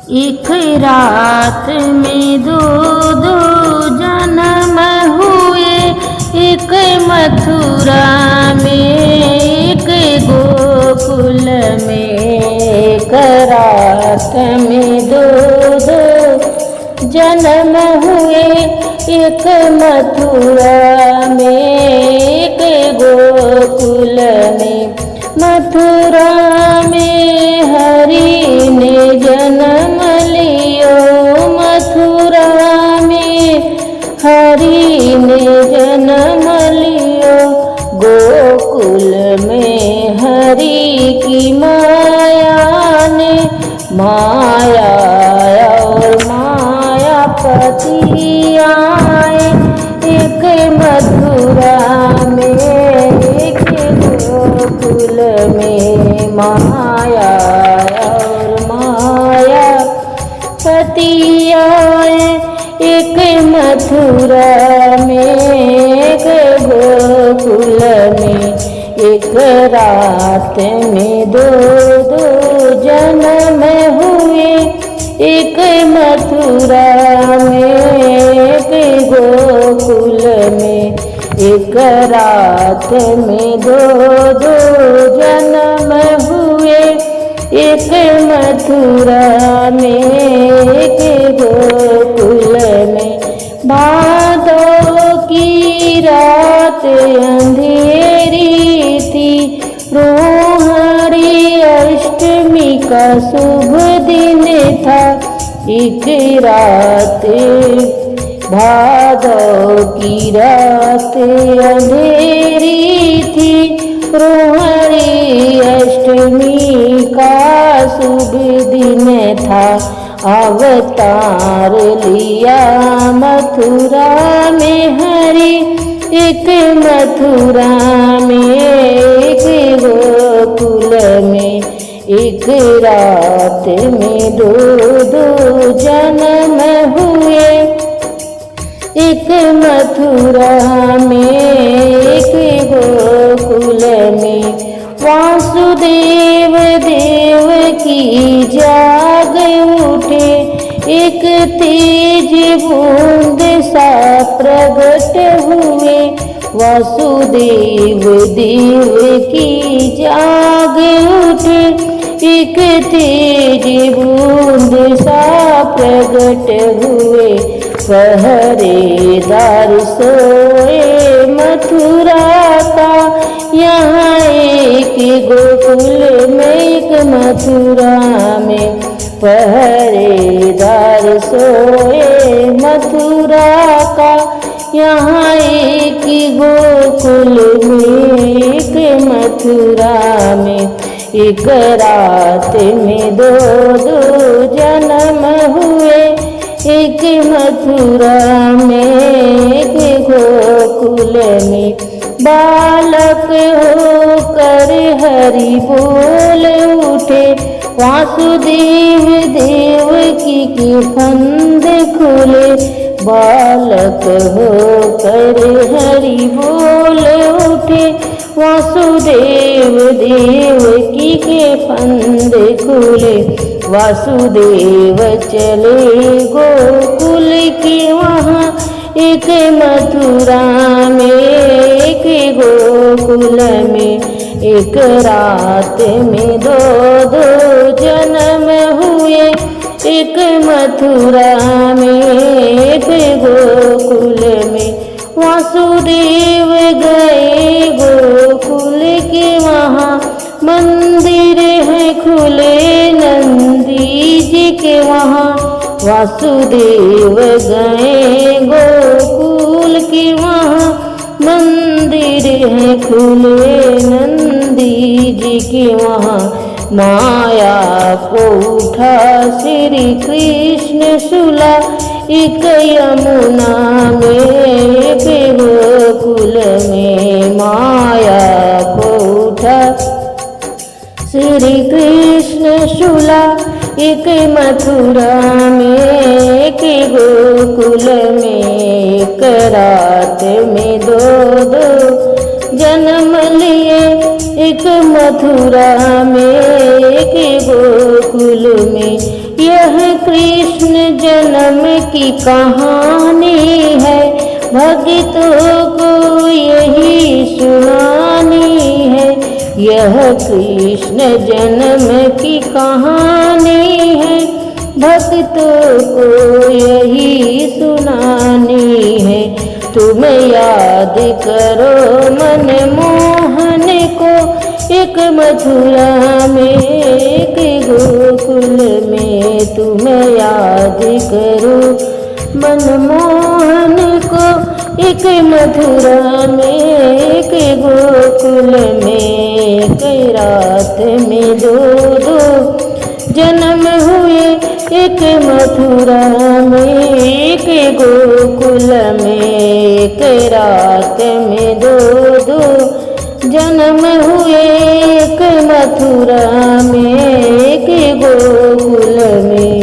एक रात में दो दो जन्म हुए, एक मथुरा में एक गोकुल में। एक रात में दो दो जन्म हुए, एक मथुरा में एक गोकुल में। मथुरा में हरि ने जन्म लियो, मथुरा में हरि ने जन्म लियो। गोकुल में हरि की माया ने माया और मायापति आए। एक मथुरा में एक गोकुल में, माया और मायापति आए। एक मथुरा में एक गोकुल में। एक रात में दो दो जन्म हुए, एक मथुरा में एक गोकुल में। एक रात में दो दो जन्म हुए, एक मथुरा में एक गोकुल में। भादों की रात अंधेरी थी, रोहिणी अष्टमी का शुभ दिन था। एक रात भादों की रात अंधेरी थी, रोहिणी अष्टमी का शुभ दिन था। अवतार लिया मथुरा में हरि, एक मथुरा में एक गोकुल में। एक रात में दो दो जन्म हुए, एक मथुरा में एक गोकुल में। वासुदेव देवकी जाग उठे, एक तेज बूंद सा प्रगट हुए। वासुदेव देवकी जाग उठे, एक तेज बूंद सा प्रगट हुए। पहरेदार सोए मथुरा का, यहाँ एक गोकुल में एक मथुरा में। पहरेदार सोए मथुरा का, यहाँ एक गोकुल में एक मथुरा में। एक रात में दो दो जन्म हुए, एक मथुरा में एक गोकुल में। बालक होकर हरि बोल उठे, वासुदेव देवकी के फंद खुले। बालक होकर हरि बोल उठे, वासुदेव देवकी के फंद खुले। वासुदेव चले गोकुल के वहाँ, एक मथुरा में एक गोकुल में। एक रात में दो दो जन्म हुए, एक मथुरा में एक गोकुल में। वासुदेव गए गोकुल के वहाँ, मंदिर है खुले नंदी जी के वहाँ। वासुदेव गए गोकुल के वहाँ, मंदिर है खुले नंदी जी के वहाँ। माया को उठा श्री कृष्ण सुला, एक यमुना में एक गोकुल में। माया को उठा श्री कृष्ण सुला, एक मथुरा में एक गोकुल में। एक रात में दो दो जन्म लिए, एक मथुरा में एक गोकुल में। यह कृष्ण जन्म की कहानी है, भक्तों को यही सुनानी है। यह कृष्ण जन्म की कहानी है, भक्तों को यही सुनानी है। तुम याद करो मनमोहन को, एक मथुरा में एक गोकुल में। तुम याद करो मनमोहन को, एक मथुरा में एक गोकुल में। कई रात में दो दो जन्म हुए, एक मथुरा में एक गोकुल में। कई रात में दो दो जन्म हुए, एक मथुरा में एक गोकुल में।